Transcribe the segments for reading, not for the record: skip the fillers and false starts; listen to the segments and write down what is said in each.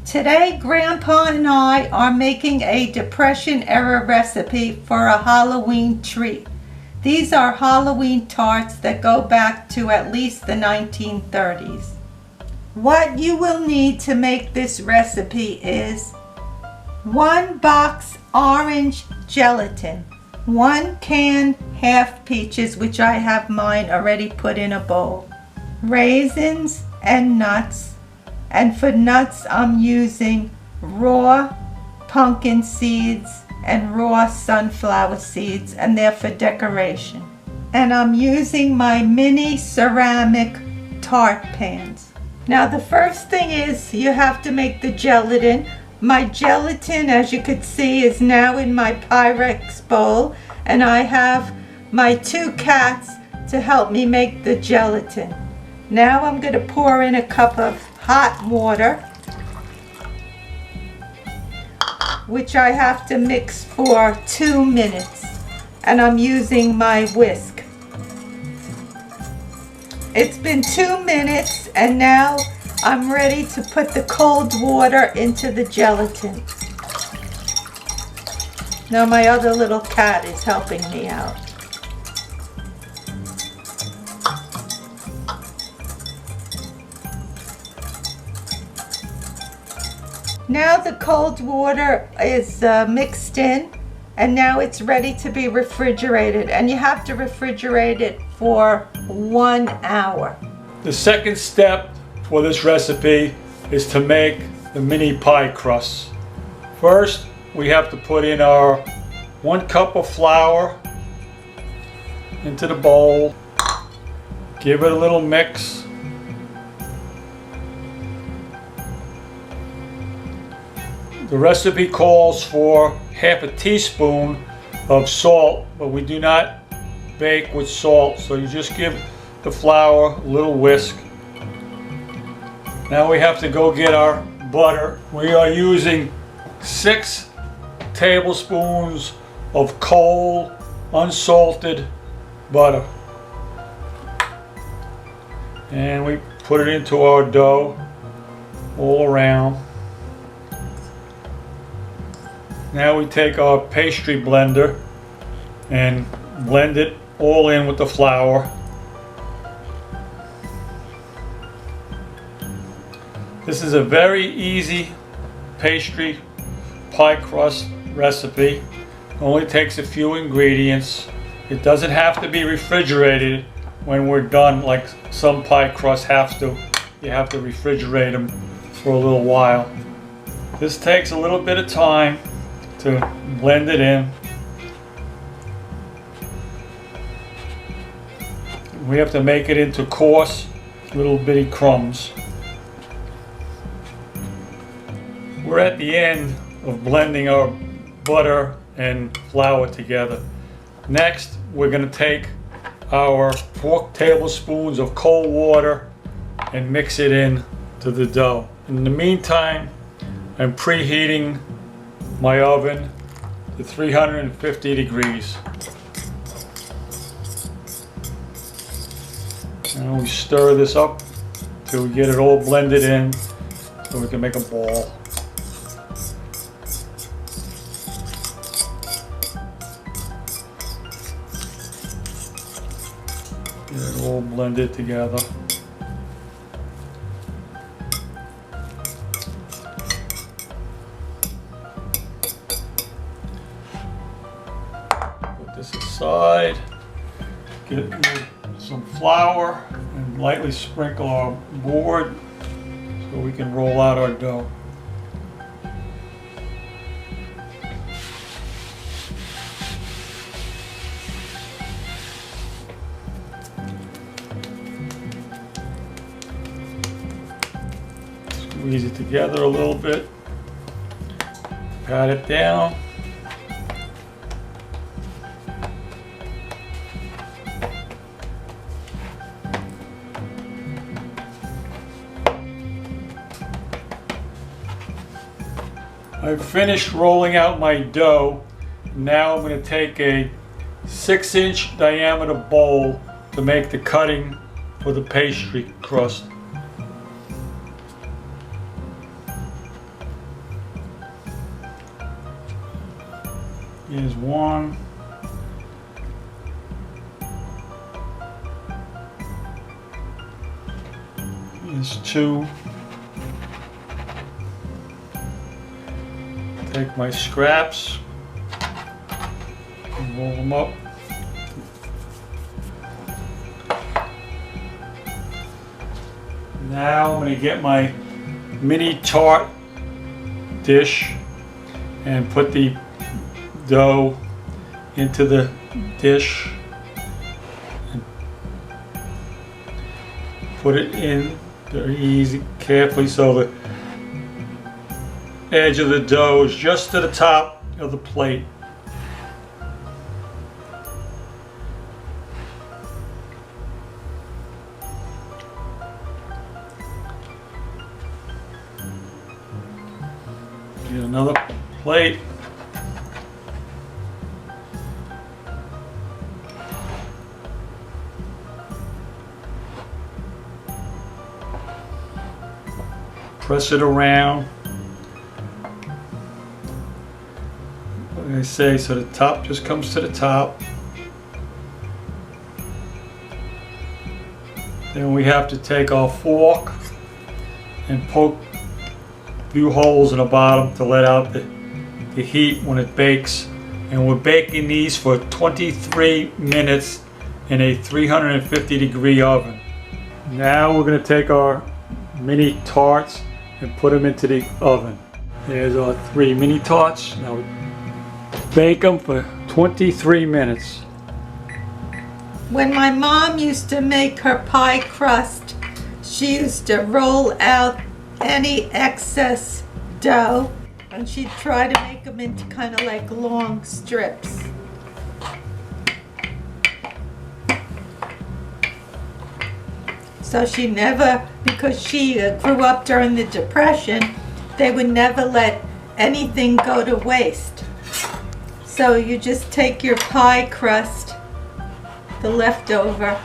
Today, Grandpa and I are making a Depression-era recipe for a Halloween treat. These are Halloween tarts that go back to at least the 1930s. What you will need to make this recipe is 1 box orange gelatin, 1 can half peaches, which I have mine already put in a bowl, raisins and nuts. And for nuts, I'm using raw pumpkin seeds and raw sunflower seeds, and they're for decoration. And I'm using my mini ceramic tart pans. Now the first thing is you have to make the gelatin. My gelatin, as you could see, is now in my Pyrex bowl, and I have my 2 cats to help me make the gelatin. Now I'm going to pour in a cup of hot water, which I have to mix for 2 minutes, and I'm using my whisk. It's been 2 minutes, and now I'm ready to put the cold water into the gelatin. Now my other little cat is helping me out. Now the cold water is mixed in, and now it's ready to be refrigerated, and you have to refrigerate it for 1 hour. The second step for this recipe is to make the mini pie crusts. First, we have to put in our 1 cup of flour into the bowl, give it a little mix. The recipe calls for half a teaspoon of salt, but we do not bake with salt, so you just give the flour a little whisk. Now we have to go get our butter. We are using 6 tablespoons of cold, unsalted butter. And we put it into our dough all around. Now we take our pastry blender and blend it all in with the flour. This is a very easy pastry pie crust recipe. It only takes a few ingredients. It doesn't have to be refrigerated when we're done like some pie crusts have to. You have to refrigerate them for a little while. This takes a little bit of time to blend it in. We have to make it into coarse little bitty crumbs. We're at the end of blending our butter and flour together. Next, we're going to take our 4 tablespoons of cold water and mix it in to the dough. In the meantime, I'm preheating my oven to 350 degrees. And we stir this up till we get it all blended in so we can make a ball. Get it all blended together. This aside, get some flour and lightly sprinkle our board so we can roll out our dough. Squeeze it together a little bit, pat it down. I've finished rolling out my dough. Now I'm going to take a 6-inch diameter bowl to make the cutting for the pastry crust. Here's one. Here's two. Take my scraps and roll them up. Now I'm going to get my mini tart dish and put the dough into the dish and put it in very easy, carefully, so the edge of the dough is just to the top of the plate. Get another plate. Press it around. Like I say, so the top just comes to the top. Then we have to take our fork and poke a few holes in the bottom to let out the heat when it bakes. And we're baking these for 23 minutes in a 350-degree oven. Now we're going to take our mini tarts and put them into the oven. There's our 3 mini tarts. Now bake them for 23 minutes. When my mom used to make her pie crust, she used to roll out any excess dough and she'd try to make them into kind of like long strips. So she never, because she grew up during the Depression, they would never let anything go to waste. So you just take your pie crust, the leftover.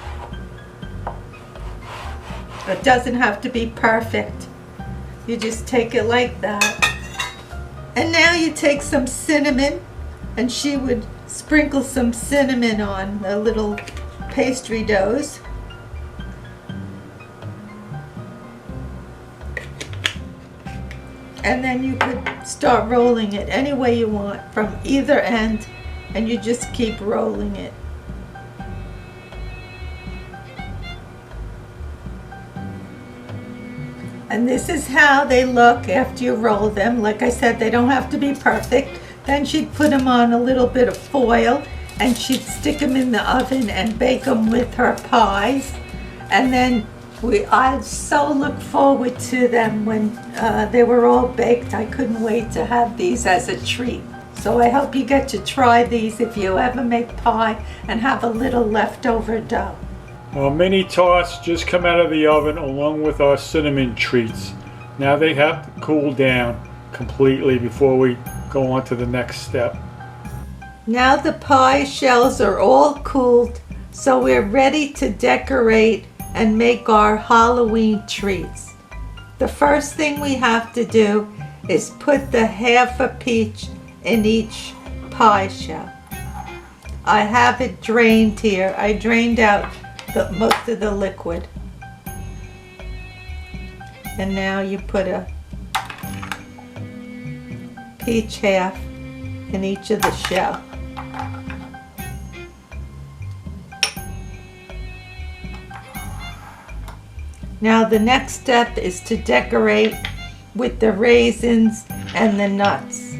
It doesn't have to be perfect. You just take it like that. And now you take some cinnamon, and she would sprinkle some cinnamon on the little pastry doughs. And then you could start rolling it any way you want from either end, and you just keep rolling it. And this is how they look after you roll them. Like I said, they don't have to be perfect. Then she'd put them on a little bit of foil and she'd stick them in the oven and bake them with her pies. And then I so look forward to them when they were all baked. I couldn't wait to have these as a treat. So I hope you get to try these if you ever make pie and have a little leftover dough. Our mini tarts just come out of the oven along with our cinnamon treats. Now they have to cool down completely before we go on to the next step. Now the pie shells are all cooled, so we're ready to decorate and make our Halloween treats. The first thing we have to do is put the half a peach in each pie shell. I have it drained here. I drained out most of the liquid. And now you put a peach half in each of the shell. Now the next step is to decorate with the raisins and the nuts.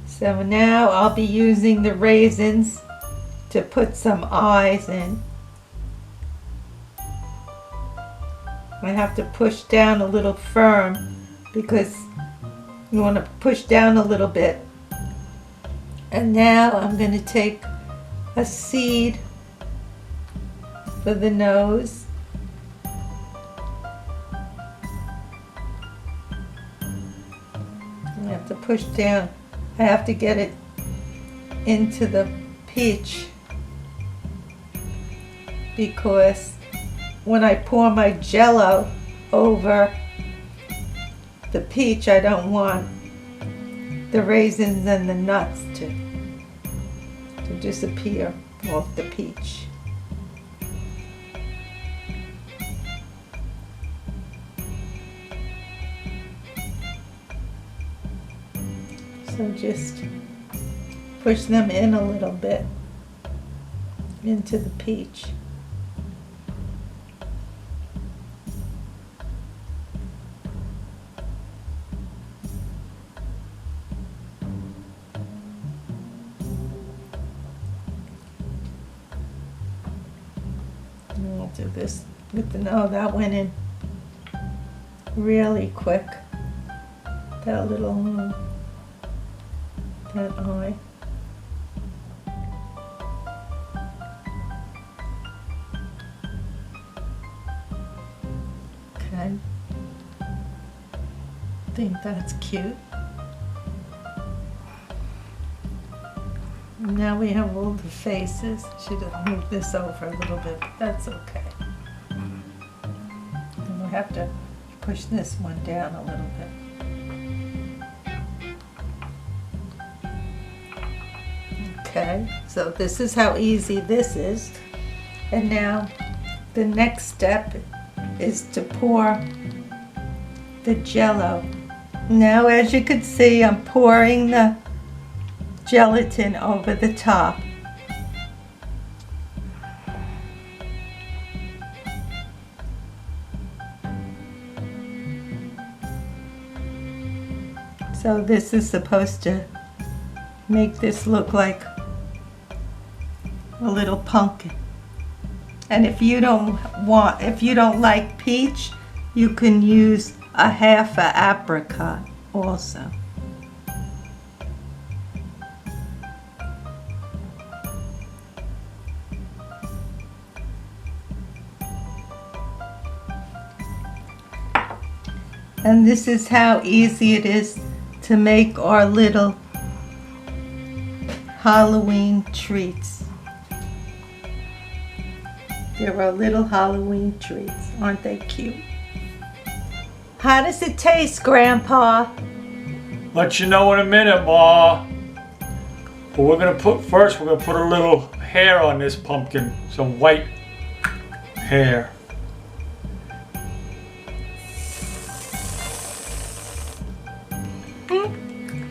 So now I'll be using the raisins to put some eyes in. I have to push down a little firm because you want to push down a little bit. And now I'm going to take a seed for the nose. I have to push down. I have to get it into the peach because when I pour my Jell-O over the peach, I don't want the raisins and the nuts to disappear off the peach. So just push them in a little bit into the peach. And we'll do this with the, oh, that went in really quick. That little, that eye. Okay. I think that's cute. Now we have all the faces. Should have moved this over a little bit, but that's okay. And we'll have to push this one down a little bit. Okay, so this is how easy this is. And now the next step is to pour the Jell-O. Now, as you can see, I'm pouring the gelatin over the top. So this is supposed to make this look like a little pumpkin. And if you don't like peach, you can use a half a apricot also. And this is how easy it is to make our little Halloween treats. They're our little Halloween treats. Aren't they cute? How does it taste, Grandpa? Let you know in a minute, Ma. But we're gonna put a little hair on this pumpkin, some white hair.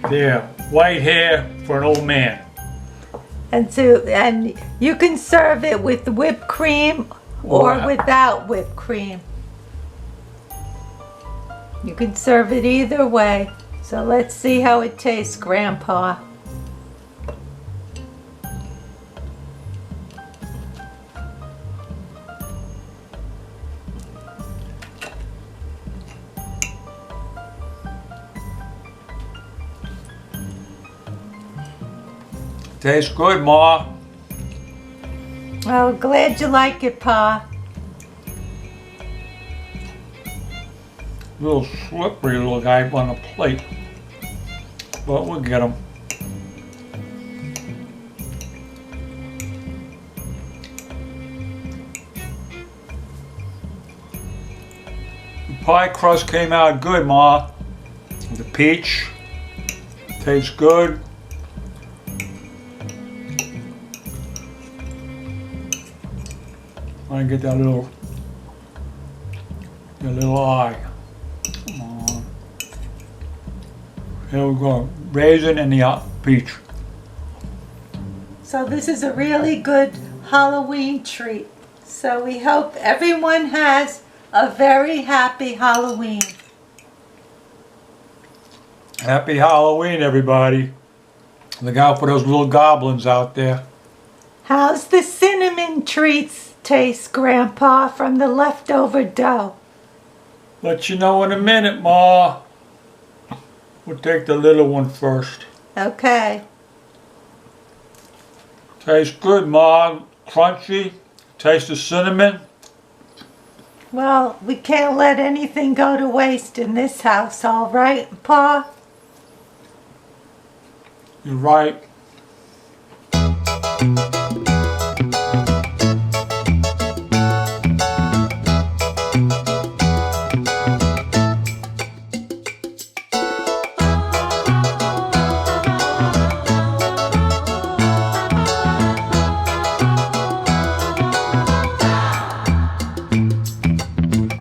There, white hair for an old man. And you can serve it with whipped cream or without whipped cream. You can serve it either way. So let's see how it tastes, Grandpa. Tastes good, Ma. Oh, glad you like it, Pa. Little slippery little guy on the plate. But we'll get him. The pie crust came out good, Ma. The peach tastes good. I get that little eye. Come on. Here we go. Raisin and the peach. So this is a really good Halloween treat. So we hope everyone has a very happy Halloween. Happy Halloween, everybody. Look out for those little goblins out there. How's the cinnamon treats taste, Grandpa, from the leftover dough? Let you know in a minute, Ma. We'll take the little one first. Okay. Tastes good, Ma. Crunchy. Taste the cinnamon. Well, we can't let anything go to waste in this house, all right, Pa? You're right.